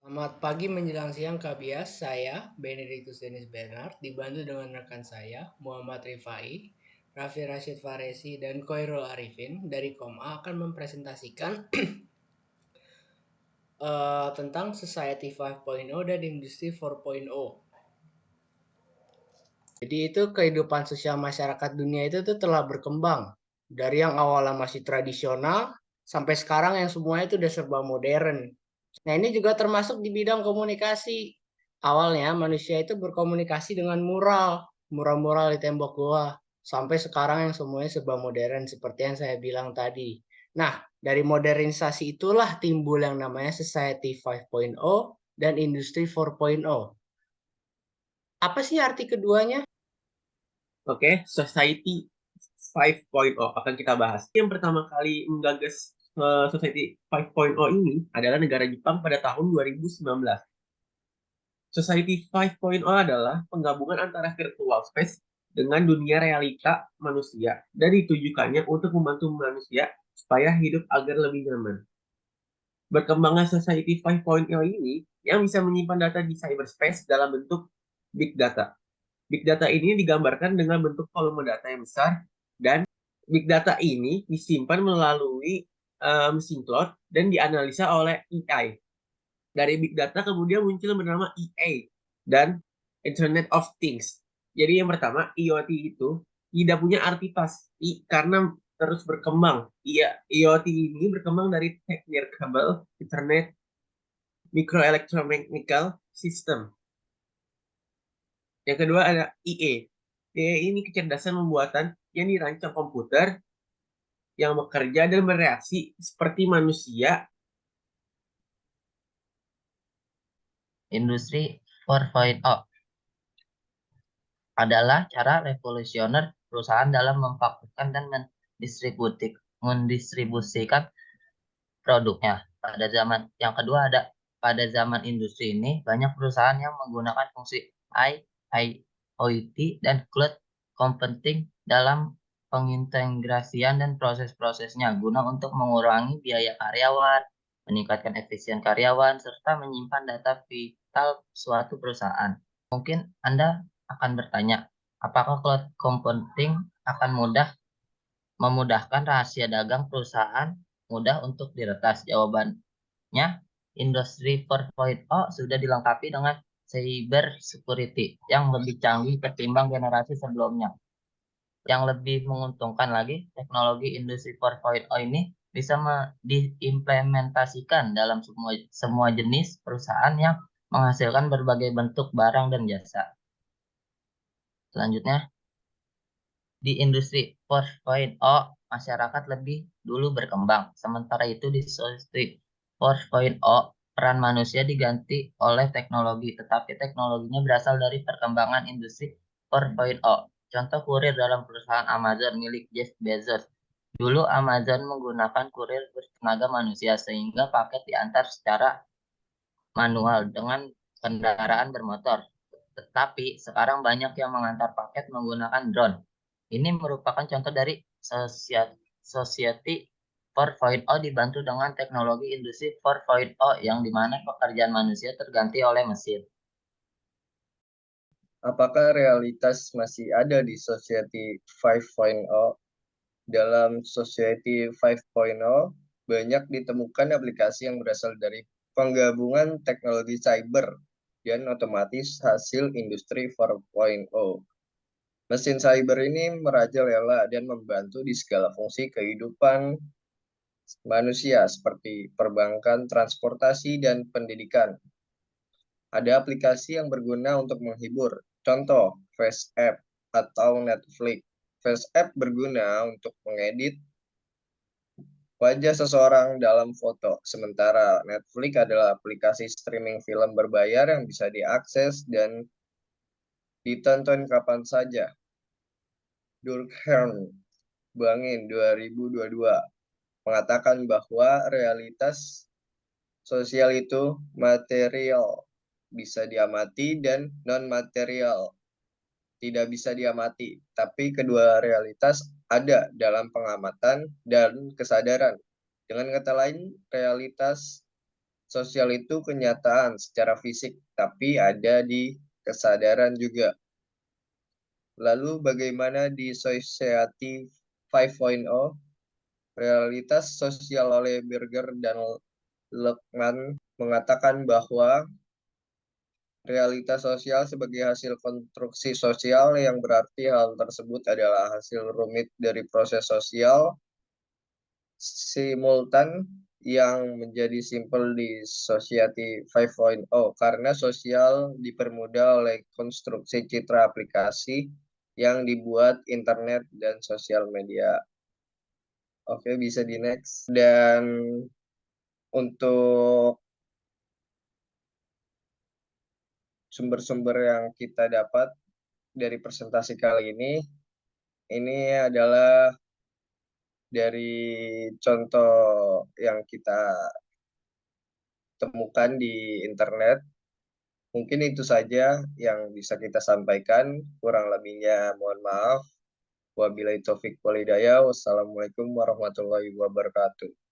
Selamat pagi menjelang siang Kak Bias, saya Benedictus Dennis Bernard dibantu dengan rekan saya Muhammad Rifai, Raffi Rashid Faresi, dan Koirul Arifin dari Koma akan mempresentasikan tentang Society 5.0 dan Industri 4.0. Jadi itu kehidupan sosial masyarakat dunia itu tuh telah berkembang dari yang awalnya masih tradisional sampai sekarang yang semuanya itu udah serba modern. Nah, ini juga termasuk di bidang komunikasi. Awalnya manusia itu berkomunikasi dengan mural-mural di tembok goa. Sampai sekarang yang semuanya serba modern seperti yang saya bilang tadi. Nah, dari modernisasi itulah timbul yang namanya Society 5.0 dan Industri 4.0. Apa sih arti keduanya? Oke, Society 5.0 akan kita bahas. Yang pertama kali menggagas Society 5.0 ini adalah negara Jepang pada tahun 2019. Society 5.0 adalah penggabungan antara virtual space dengan dunia realita manusia dan ditujukannya untuk membantu manusia supaya hidup agar lebih nyaman. Berkembangnya Society 5.0 ini yang bisa menyimpan data di cyberspace dalam bentuk big data. Big data ini digambarkan dengan bentuk volume data yang besar dan big data ini disimpan melalui mesin cloud dan dianalisa oleh AI. Dari big data kemudian muncul bernama EA dan Internet of Things. Jadi yang pertama IoT itu tidak punya arti pasti karena terus berkembang. Iya, IoT ini berkembang dari Near Cable Internet Microelectromechanical System. Yang kedua ada IE. IE ini kecerdasan pembuatan yang dirancang komputer yang bekerja dan bereaksi seperti manusia. Industri 4.0 adalah cara revolusioner perusahaan dalam memfokuskan dan mendistribusikan produknya. Pada zaman yang kedua pada zaman industri ini banyak perusahaan yang menggunakan fungsi IoT dan cloud computing dalam pengintegrasian dan proses-prosesnya guna untuk mengurangi biaya karyawan, meningkatkan efisien karyawan, serta menyimpan data vital suatu perusahaan. Mungkin Anda akan bertanya, apakah cloud computing akan memudahkan rahasia dagang perusahaan mudah untuk diretas? Jawabannya, Industri 4.0 sudah dilengkapi dengan cyber security yang lebih canggih ketimbang generasi sebelumnya. Yang lebih menguntungkan lagi, teknologi Industri 4.0 ini bisa diimplementasikan dalam semua jenis perusahaan yang menghasilkan berbagai bentuk barang dan jasa. Selanjutnya, di industri 4.0, masyarakat lebih dulu berkembang. Sementara itu di industri 4.0, peran manusia diganti oleh teknologi, tetapi teknologinya berasal dari perkembangan industri 4.0. Contoh kurir dalam perusahaan Amazon milik Jeff Bezos. Dulu Amazon menggunakan kurir bertenaga manusia sehingga paket diantar secara manual dengan kendaraan bermotor. Tetapi sekarang banyak yang mengantar paket menggunakan drone. Ini merupakan contoh dari Society 4.0 dibantu dengan teknologi industri 4.0 yang dimana pekerjaan manusia terganti oleh mesin. Apakah realitas masih ada di Society 5.0? Dalam Society 5.0, banyak ditemukan aplikasi yang berasal dari penggabungan teknologi cyber dan otomatis hasil industri 4.0. Mesin cyber ini merajalela dan membantu di segala fungsi kehidupan manusia seperti perbankan, transportasi, dan pendidikan. Ada aplikasi yang berguna untuk menghibur, contoh Face App atau Netflix. Face App berguna untuk mengedit wajah seseorang dalam foto, sementara Netflix adalah aplikasi streaming film berbayar yang bisa diakses dan ditonton kapan saja. Durkheim, Bangin 2022, mengatakan bahwa realitas sosial itu material, bisa diamati, dan non-material, tidak bisa diamati, tapi kedua realitas ada dalam pengamatan dan kesadaran. Dengan kata lain, realitas Sosial itu kenyataan secara fisik, tapi ada di kesadaran juga. Lalu bagaimana di Society 5.0? Realitas sosial oleh Berger dan Luckman mengatakan bahwa realitas sosial sebagai hasil konstruksi sosial yang berarti hal tersebut adalah hasil rumit dari proses sosial simultan yang menjadi simpel di Society 5.0 karena sosial dipermudah oleh konstruksi citra aplikasi yang dibuat internet dan sosial media. Oke, bisa di next. Dan untuk sumber-sumber yang kita dapat dari presentasi kali ini adalah dari contoh yang kita temukan di internet. Mungkin itu saja yang bisa kita sampaikan. Kurang lebihnya mohon maaf. Wabillahi taufik walhidayah. Wassalamualaikum warahmatullahi wabarakatuh.